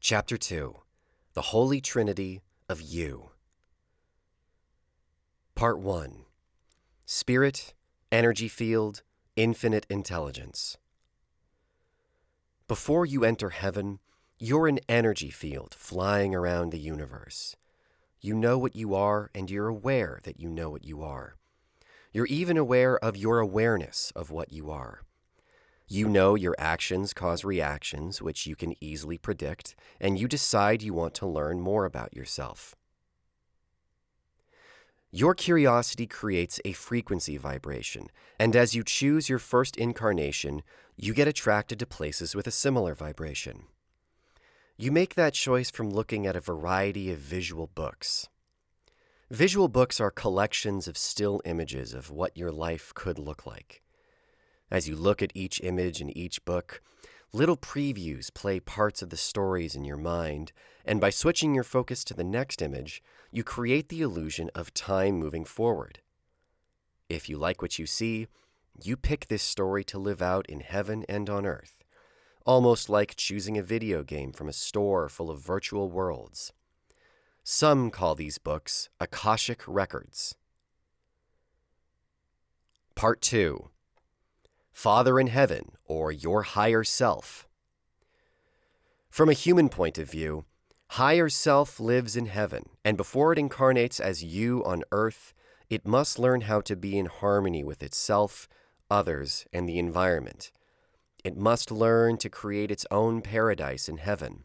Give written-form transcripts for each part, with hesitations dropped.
Chapter 2, The Holy Trinity of You. Part 1, Spirit, Energy Field, Infinite Intelligence. Before you enter heaven, you're an energy field flying around the universe. You know what you are, and you're aware that you know what you are. You're even aware of your awareness of what you are. You know your actions cause reactions, which you can easily predict, and you decide you want to learn more about yourself. Your curiosity creates a frequency vibration, and as you choose your first incarnation, you get attracted to places with a similar vibration. You make that choice from looking at a variety of visual books. Visual books are collections of still images of what your life could look like. As you look at each image in each book, little previews play parts of the stories in your mind, and by switching your focus to the next image, you create the illusion of time moving forward. If you like what you see, you pick this story to live out in heaven and on earth, almost like choosing a video game from a store full of virtual worlds. Some call these books Akashic Records. Part 2. Father in Heaven, or Your Higher Self. From a human point of view, Higher Self lives in heaven, and before it incarnates as you on earth, it must learn how to be in harmony with itself, others, and the environment. It must learn to create its own paradise in heaven.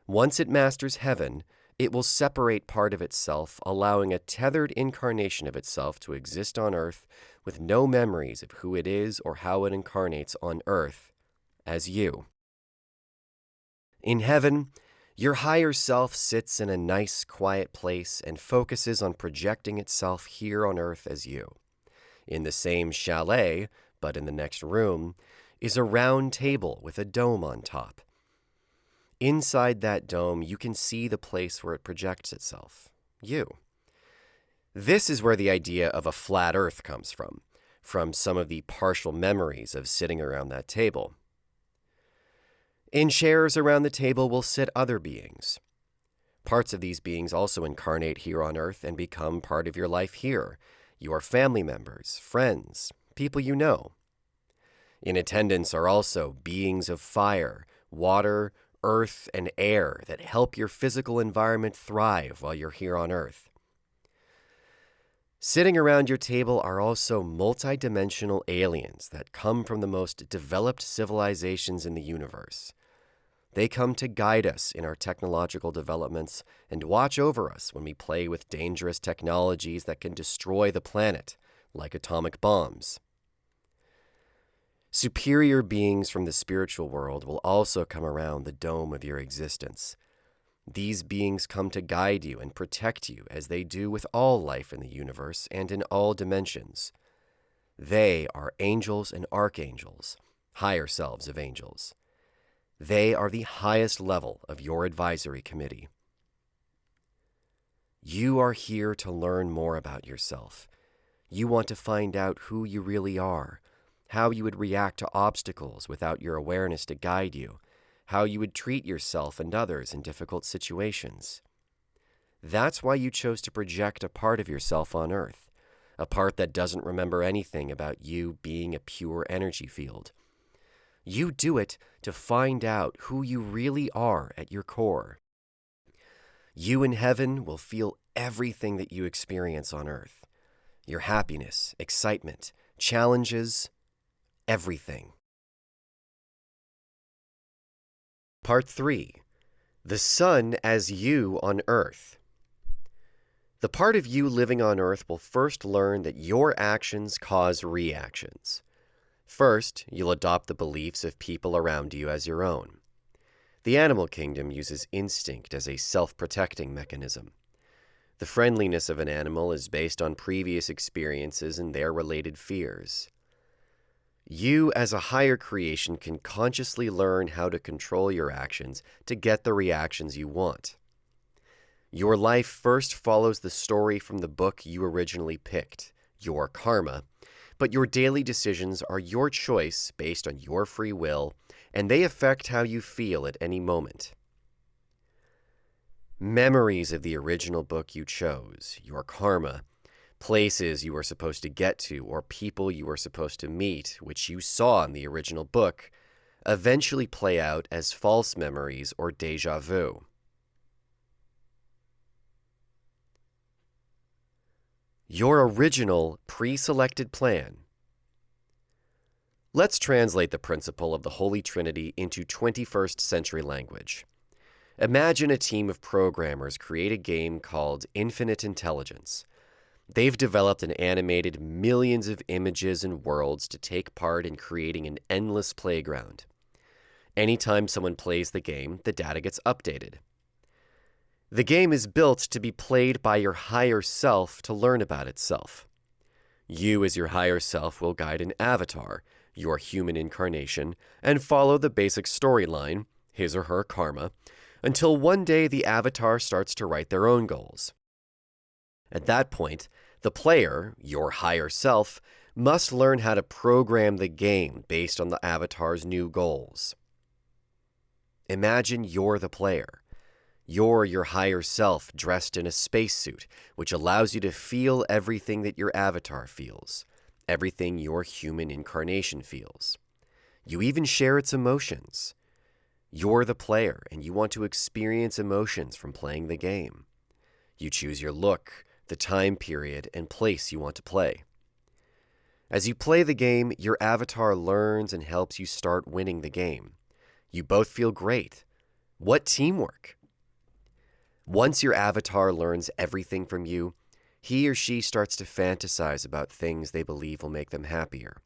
Once it masters heaven, it will separate part of itself, allowing a tethered incarnation of itself to exist on earth with no memories of who it is or how it incarnates on earth as you. In heaven, your higher self sits in a nice, quiet place and focuses on projecting itself here on earth as you. In the same chalet, but in the next room, is a round table with a dome on top. Inside that dome, you can see the place where it projects itself, you. This is where the idea of a flat earth comes from some of the partial memories of sitting around that table. In chairs around the table will sit other beings. Parts of these beings also incarnate here on earth and become part of your life here, your family members, friends, people you know. In attendance are also beings of fire, water, earth, and air that help your physical environment thrive while you're here on earth. Sitting around your table are also multidimensional aliens that come from the most developed civilizations in the universe. They come to guide us in our technological developments and watch over us when we play with dangerous technologies that can destroy the planet, like atomic bombs. Superior beings from the spiritual world will also come around the dome of your existence. These beings come to guide you and protect you as they do with all life in the universe and in all dimensions. They are angels and archangels, higher selves of angels. They are the highest level of your advisory committee. You are here to learn more about yourself. You want to find out who you really are, how you would react to obstacles without your awareness to guide you, how you would treat yourself and others in difficult situations. That's why you chose to project a part of yourself on earth, a part that doesn't remember anything about you being a pure energy field. You do it to find out who you really are at your core. You in heaven will feel everything that you experience on earth. Your happiness, excitement, challenges, everything. Part 3. The Sun as You on Earth. The part of you living on Earth will first learn that your actions cause reactions. First, you'll adopt the beliefs of people around you as your own. The animal kingdom uses instinct as a self-protecting mechanism. The friendliness of an animal is based on previous experiences and their related fears. You, as a higher creation, can consciously learn how to control your actions to get the reactions you want. Your life first follows the story from the book you originally picked, your karma, but your daily decisions are your choice based on your free will and they affect how you feel at any moment. Memories of the original book you chose, your karma, places you were supposed to get to, or people you were supposed to meet, which you saw in the original book, eventually play out as false memories or déjà vu. Your original pre-selected plan. Let's translate the principle of the Holy Trinity into 21st century language. Imagine a team of programmers create a game called Infinite Intelligence. They've developed and animated millions of images and worlds to take part in creating an endless playground. Anytime someone plays the game, the data gets updated. The game is built to be played by your higher self to learn about itself. You as your higher self will guide an avatar, your human incarnation, and follow the basic storyline, his or her karma, until one day the avatar starts to write their own goals. At that point, the player, your higher self, must learn how to program the game based on the avatar's new goals. Imagine you're the player. You're your higher self dressed in a spacesuit, which allows you to feel everything that your avatar feels, everything your human incarnation feels. You even share its emotions. You're the player, and you want to experience emotions from playing the game. You choose your look, the time period, and place you want to play. As you play the game, your avatar learns and helps you start winning the game. You both feel great. What teamwork! Once your avatar learns everything from you, he or she starts to fantasize about things they believe will make them happier.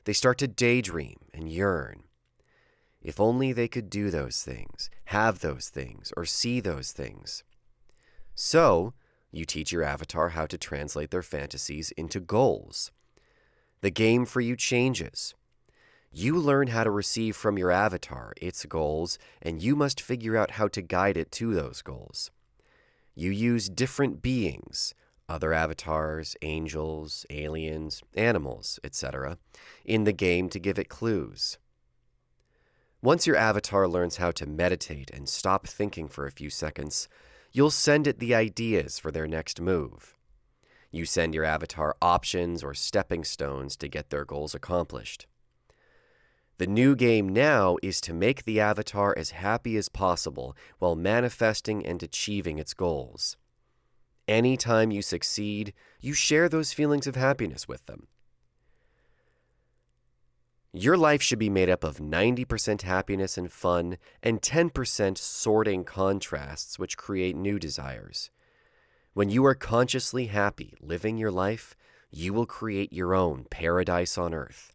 They start to daydream and yearn. If only they could do those things, have those things, or see those things. So, you teach your avatar how to translate their fantasies into goals. The game for you changes. You learn how to receive from your avatar its goals, and you must figure out how to guide it to those goals. You use different beings, other avatars, angels, aliens, animals, etc., in the game to give it clues. Once your avatar learns how to meditate and stop thinking for a few seconds, you'll send it the ideas for their next move. You send your avatar options or stepping stones to get their goals accomplished. The new game now is to make the avatar as happy as possible while manifesting and achieving its goals. Anytime you succeed, you share those feelings of happiness with them. Your life should be made up of 90% happiness and fun and 10% sorting contrasts which create new desires. When you are consciously happy living your life, you will create your own paradise on earth.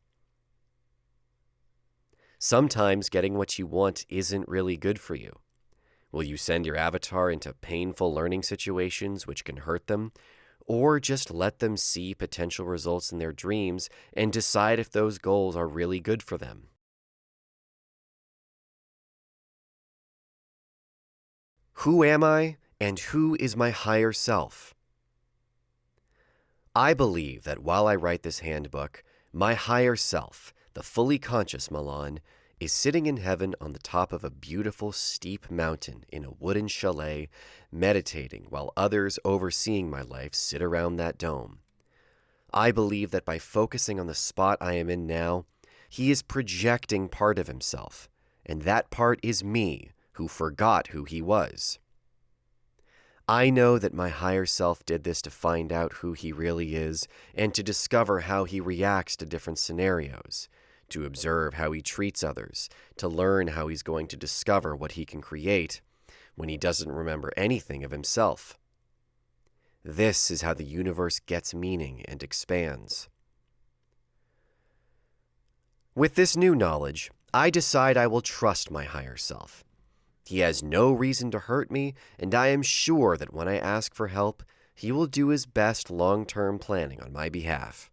Sometimes getting what you want isn't really good for you. Will you send your avatar into painful learning situations which can hurt them, or just let them see potential results in their dreams and decide if those goals are really good for them? Who am I, and who is my higher self? I believe that while I write this handbook, my higher self, the fully conscious Milan, is sitting in heaven on the top of a beautiful steep mountain in a wooden chalet, meditating while others overseeing my life sit around that dome. I believe that by focusing on the spot I am in now, he is projecting part of himself, and that part is me, who forgot who he was. I know that my higher self did this to find out who he really is and to discover how he reacts to different scenarios, to observe how he treats others, to learn how he's going to discover what he can create when he doesn't remember anything of himself. This is how the universe gets meaning and expands. With this new knowledge, I decide I will trust my higher self. He has no reason to hurt me, and I am sure that when I ask for help, he will do his best long-term planning on my behalf.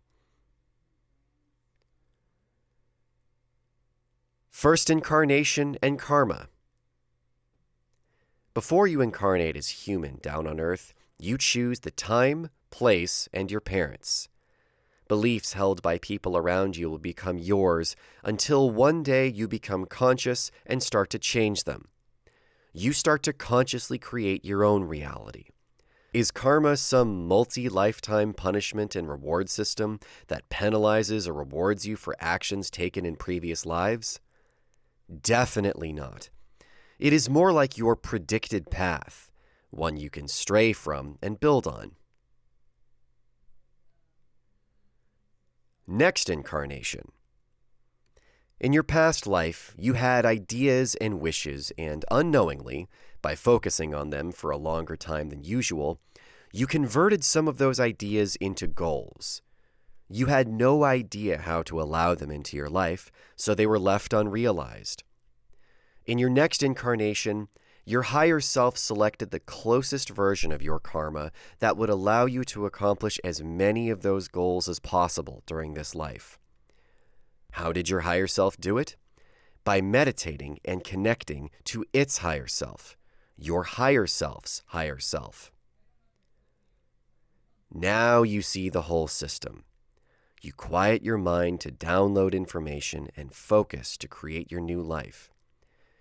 First incarnation and karma. Before you incarnate as human down on earth, you choose the time, place, and your parents. Beliefs held by people around you will become yours until one day you become conscious and start to change them. You start to consciously create your own reality. Is karma some multi-lifetime punishment and reward system that penalizes or rewards you for actions taken in previous lives? Definitely not. It is more like your predicted path, one you can stray from and build on. Next incarnation. In your past life, you had ideas and wishes, and unknowingly, by focusing on them for a longer time than usual, you converted some of those ideas into goals. You had no idea how to allow them into your life, so they were left unrealized. In your next incarnation, your higher self selected the closest version of your karma that would allow you to accomplish as many of those goals as possible during this life. How did your higher self do it? By meditating and connecting to its higher self, your higher self's higher self. Now you see the whole system. You quiet your mind to download information and focus to create your new life.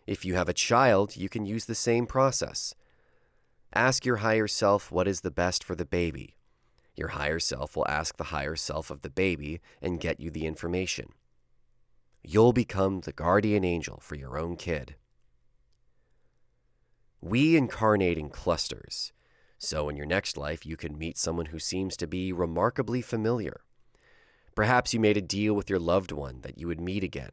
If you have a child, you can use the same process. Ask your higher self what is the best for the baby. Your higher self will ask the higher self of the baby and get you the information. You'll become the guardian angel for your own kid. We incarnate in clusters, so in your next life you can meet someone who seems to be remarkably familiar. Perhaps you made a deal with your loved one that you would meet again.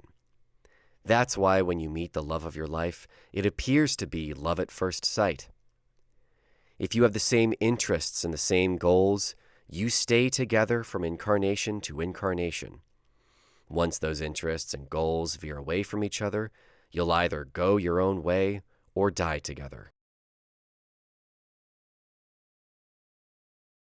That's why when you meet the love of your life, it appears to be love at first sight. If you have the same interests and the same goals, you stay together from incarnation to incarnation. Once those interests and goals veer away from each other, you'll either go your own way or die together.